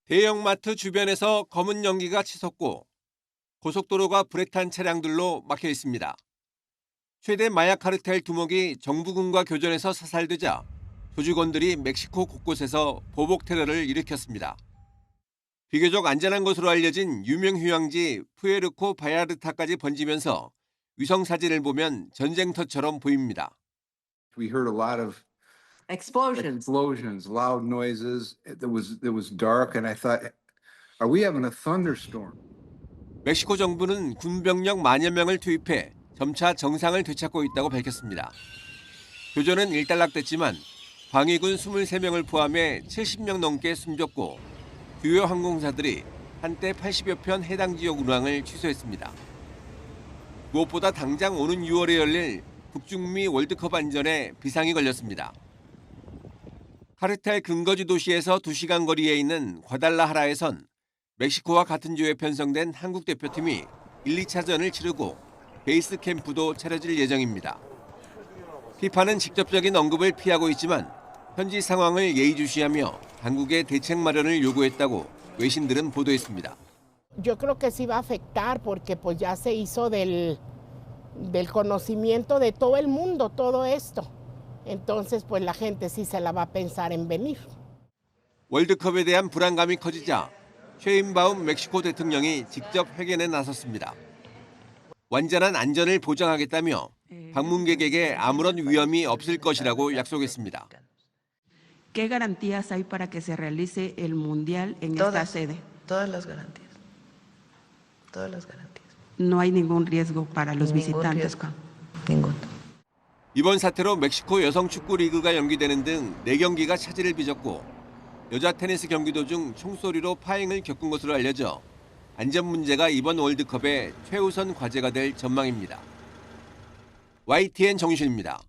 대형마트 주변에서 검은 연기가 치솟고 고속도로가 불에 탄 차량들로 막혀 있습니다. 최대 마약 카르텔 두목이 정부군과 교전에서 사살되자 조직원들이 멕시코 곳곳에서 보복 테러를 일으켰습니다. 비교적 안전한 것으로 알려진 유명 휴양지 푸에르코 바야르타까지 번지면서 위성 사진을 보면 전쟁터처럼 보입니다. We heard a lot of Explosions. explosions, loud noises. It was dark, and I thought, are we having a thunderstorm? 멕시코 정부는 군병력 만여 명을 투입해 점차 정상을 되찾고 있다고 밝혔습니다. 교전은 일단락됐지만 방위군 23명을 포함해 70명 넘게 숨졌고 주요 항공사들이 한때 80여 편 해당 지역 운항을 취소했습니다. 무엇보다 당장 오는 6월에 열릴 북중미 월드컵 안전에 비상이 걸렸습니다. 카르텔 근거지 도시에서 2시간 거리에 있는 과달라하라에선 멕시코와 같은 조에 편성된 한국 대표팀이 1, 2차전을 치르고 베이스 캠프도 차려질 예정입니다. 피파는 직접적인 언급을 피하고 있지만 현지 상황을 예의주시하며 당국의 대책 마련을 요구했다고 외신들은 보도했습니다. Yo creo que sí va a afectar porque pues ya se hizo del conocimiento de todo el mundo todo esto. Entonces pues la gente sí se la va a pensar en venir. 월드컵에 대한 불안감이 커지자 쉐인바움 멕시코 대통령이 직접 회견에 나섰습니다. 완전한 안전을 보장하겠다며 방문객에게 아무런 위험이 없을 것이라고 약속했습니다. ¿Qué garantías hay para que se realice el mundial en esta sede? Todas las garantías. Todas las garantías. No hay ningún riesgo para los visitantes. Ninguno. 이번 사태로 멕시코 여성 축구 리그가 연기되는 등 4경기가 차질을 빚었고 여자 테니스 경기도 중 총소리로 파행을 겪은 것으로 알려져 안전 문제가 이번 월드컵의 최우선 과제가 될 전망입니다. YTN 정유실입니다.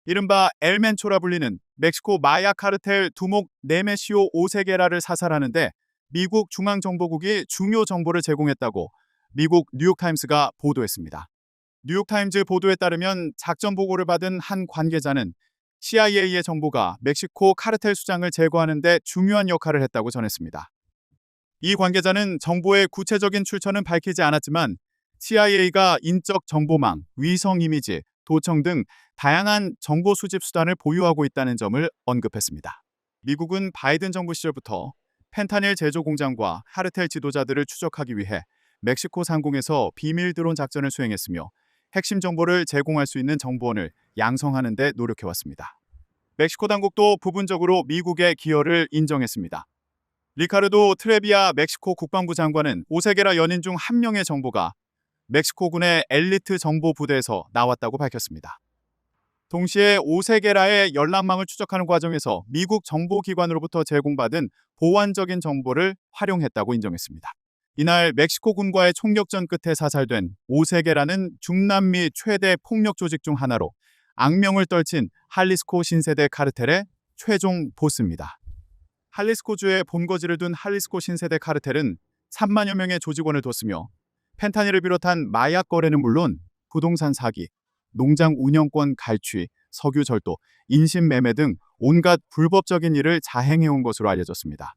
이른바 엘멘초라 불리는 멕시코 마약 카르텔 두목 네메시오 오세게라를 사살하는데 미국 중앙정보국이 중요 정보를 제공했다고 미국 뉴욕타임스가 보도했습니다. 뉴욕타임즈 보도에 따르면 작전 보고를 받은 한 관계자는 CIA의 정보가 멕시코 카르텔 수장을 제거하는 데 중요한 역할을 했다고 전했습니다. 이 관계자는 정보의 구체적인 출처는 밝히지 않았지만 CIA가 인적 정보망, 위성 이미지, 도청 등 다양한 정보 수집 수단을 보유하고 있다는 점을 언급했습니다. 미국은 바이든 정부 시절부터 펜타닐 제조 공장과 카르텔 지도자들을 추적하기 위해 멕시코 상공에서 비밀 드론 작전을 수행했으며 핵심 정보를 제공할 수 있는 정보원을 양성하는 데 노력해왔습니다. 멕시코 당국도 부분적으로 미국의 기여를 인정했습니다. 리카르도 트레비아 멕시코 국방부 장관은 오세게라 연인 중 한 명의 정보가 멕시코군의 엘리트 정보 부대에서 나왔다고 밝혔습니다. 동시에 오세게라의 연락망을 추적하는 과정에서 미국 정보기관으로부터 제공받은 보완적인 정보를 활용했다고 인정했습니다. 이날 멕시코군과의 총력전 끝에 사살된 오세게라는 중남미 최대 폭력 조직 중 하나로 악명을 떨친 할리스코 신세대 카르텔의 최종 보스입니다. 할리스코주에 본거지를 둔 할리스코 신세대 카르텔은 3만여 명의 조직원을 뒀으며 펜타닐을 비롯한 마약 거래는 물론 부동산 사기, 농장 운영권 갈취, 석유 절도, 인신 매매 등 온갖 불법적인 일을 자행해온 것으로 알려졌습니다.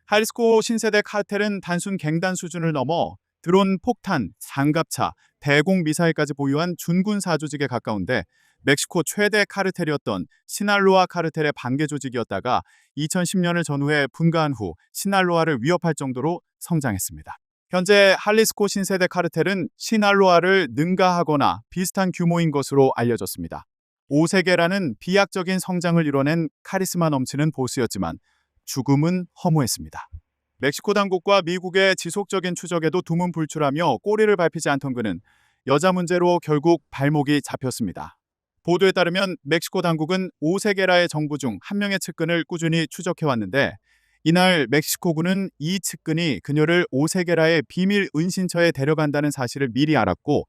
할리스코 신세대 카르텔은 단순 갱단 수준을 넘어 드론, 폭탄, 장갑차, 대공 미사일까지 보유한 준군사 조직에 가까운데 멕시코 최대 카르텔이었던 시날로아 카르텔의 반개 조직이었다가 2010년을 전후해 분가한 후 시날로아를 위협할 정도로 성장했습니다. 현재 할리스코 신세대 카르텔은 시날로아를 능가하거나 비슷한 규모인 것으로 알려졌습니다. 오세게라는 비약적인 성장을 이뤄낸 카리스마 넘치는 보스였지만 죽음은 허무했습니다. 멕시코 당국과 미국의 지속적인 추적에도 두문불출하며 꼬리를 밟히지 않던 그는 여자 문제로 결국 발목이 잡혔습니다. 보도에 따르면 멕시코 당국은 오세게라의 정부 중 한 명의 측근을 꾸준히 추적해왔는데 이날 멕시코군은 이 측근이 그녀를 오세게라의 비밀 은신처에 데려간다는 사실을 미리 알았고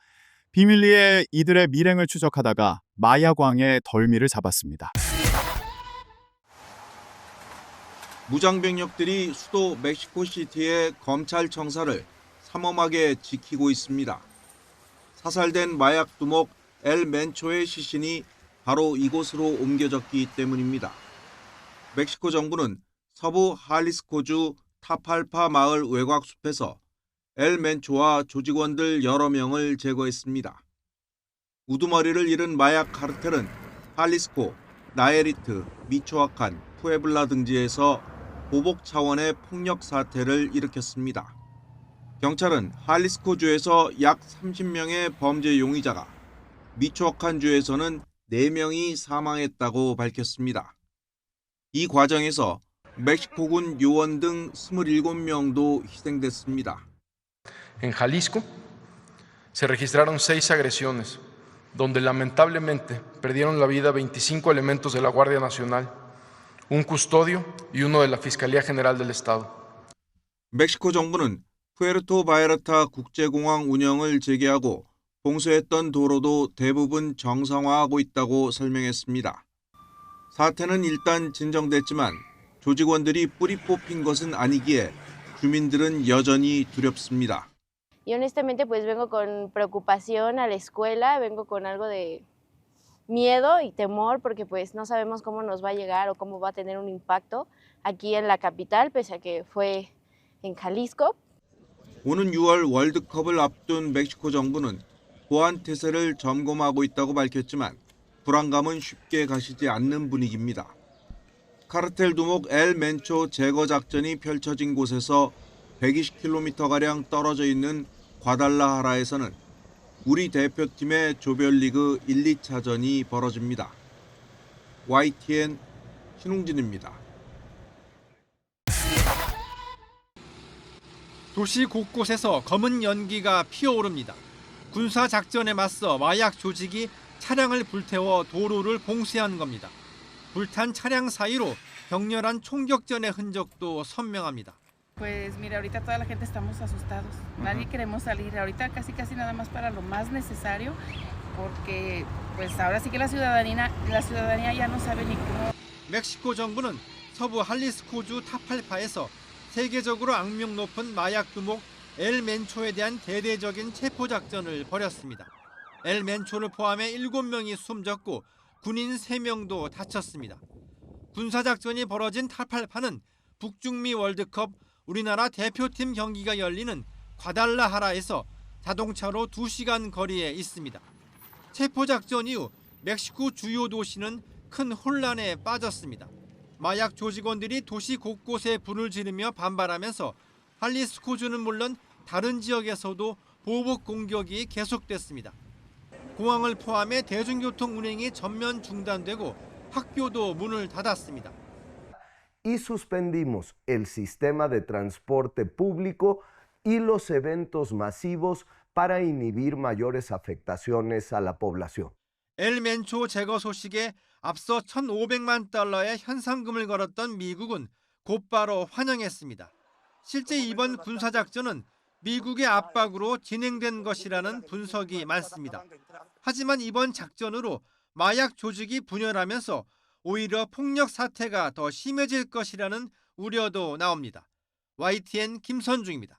비밀리에 이들의 밀행을 추적하다가 마야광의 덜미를 잡았습니다. 무장병력들이 수도 멕시코시티의 검찰 청사를 삼엄하게 지키고 있습니다. 사살된 마약 두목 엘 멘초의 시신이 바로 이곳으로 옮겨졌기 때문입니다. 멕시코 정부는 서부 할리스코주 타팔파 마을 외곽숲에서 엘 멘초와 조직원들 여러 명을 제거했습니다. 우두머리를 잃은 마약 카르텔은 할리스코, 나예리트, 미초아칸, 푸에블라 등지에서 보복 차원의 폭력 사태를 일으켰습니다. 경찰은 할리스코주에서 약 30명의 범죄 용의자가, 미초아칸주에서는 4명이 사망했다고 밝혔습니다. 이 과정에서 멕시코군 요원 등 27명도 희생됐습니다. En Jalisco se registraron 6 agresiones, donde lamentablemente perdieron la vida 25 elementos de la Guardia Nacional, un custodio y uno de la Fiscalía General del Estado. 멕시코 정부는 푸에르토 바에르타 국제공항 운영을 재개하고 봉쇄했던 도로도 대부분 정상화하고 있다고 설명했습니다. 사태는 일단 진정됐지만 조직원들이 뿌리 뽑힌 것은 아니기에 주민들은 여전히 두렵습니다. Y honestamente pues vengo con preocupación a la escuela, vengo con algo de miedo y temor porque pues no sabemos cómo nos va a llegar o cómo va a tener un impacto aquí en la capital, pese a que fue en Jalisco. 오는 6월 월드컵을 앞둔 멕시코 정부는 보안 태세를 점검하고 있다고 밝혔지만 불안감은 쉽게 가시지 않는 분위기입니다. 카르텔 두목 엘 멘초 제거 작전이 펼쳐진 곳에서 120km가량 떨어져 있는 과달라하라에서는 우리 대표팀의 조별리그 1, 2차전이 벌어집니다. YTN 신웅진입니다. 도시 곳곳에서 검은 연기가 피어오릅니다. 군사 작전에 맞서 마약 조직이 차량을 불태워 도로를 봉쇄한 겁니다. 불탄 차량 사이로 격렬한 총격전의 흔적도 선명합니다. Pues mira, ahorita toda la gente estamos asustados. Nadie queremos salir. Ahorita casi nada más para lo más necesario, porque pues ahora sí que la ciudadanía ya no sabe ni cómo. 멕시코 정부는 서부 할리스코주 타팔파에서 세계적으로 악명 높은 마약 두목 엘 멘초에 대한 대대적인 체포 작전을 벌였습니다. 엘 멘초를 포함해 7명이 숨졌고 군인 3명도 다쳤습니다. 군사 작전이 벌어진 타팔파는 북중미 월드컵 우리나라 대표팀 경기가 열리는 과달라하라에서 자동차로 2시간 거리에 있습니다. 체포 작전 이후 멕시코 주요 도시는 큰 혼란에 빠졌습니다. 마약 조직원들이 도시 곳곳에 불을 지르며 반발하면서 할리스코주는 물론 다른 지역에서도 보복 공격이 계속됐습니다. 공항을 포함해 대중교통 운행이 전면 중단되고 학교도 문을 닫았습니다. Y suspendimos el sistema de transporte público y los eventos masivos para inhibir mayores afectaciones a la población. 엘 멘초 제거 소식에 앞서 1,500만 달러의 현상금을 걸었던 미국은 곧바로 환영했습니다. 실제 이번 군사작전은 미국의 압박으로 진행된 것이라는 분석이 많습니다. 하지만 이번 작전으로 마약 조직이 분열하면서 오히려 폭력 사태가 더 심해질 것이라는 우려도 나옵니다. YTN 김선중입니다.